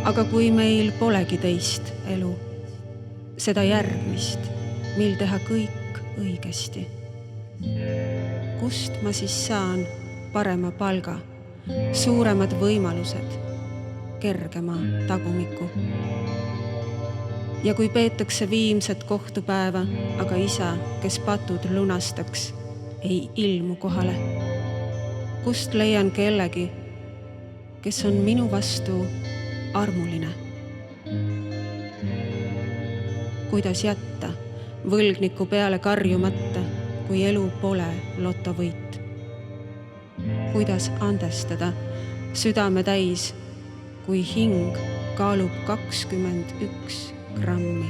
Aga kui meil polegi teist elu, seda järgmist, mil teha kõik õigesti, kust ma siis saan parema palga, suuremad võimalused, kergema tagumiku? Ja kui peetakse viimset kohtupäeva, aga isa, kes patud lunastaks, ei ilmu kohale, kust leian kellegi, kes on minu vastu armuline? Kuidas jätta võlgniku peale karjumata, kui elu pole lotovõit? Kuidas andestada südame täis, kui hing kaalub 21 grammi?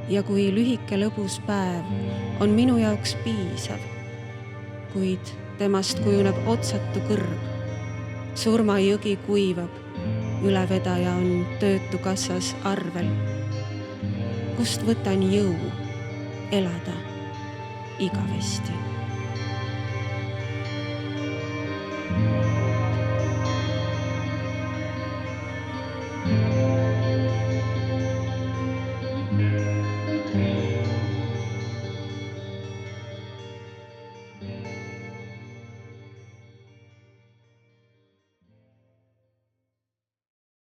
Ja kui lühike lõbus päev on minu jaoks piisav, kuid temast kujuneb otsatu kõrb, surmajõgi kuivab, ülevedaja on töötukassas arvel, kust võtan jõu elada igavesti?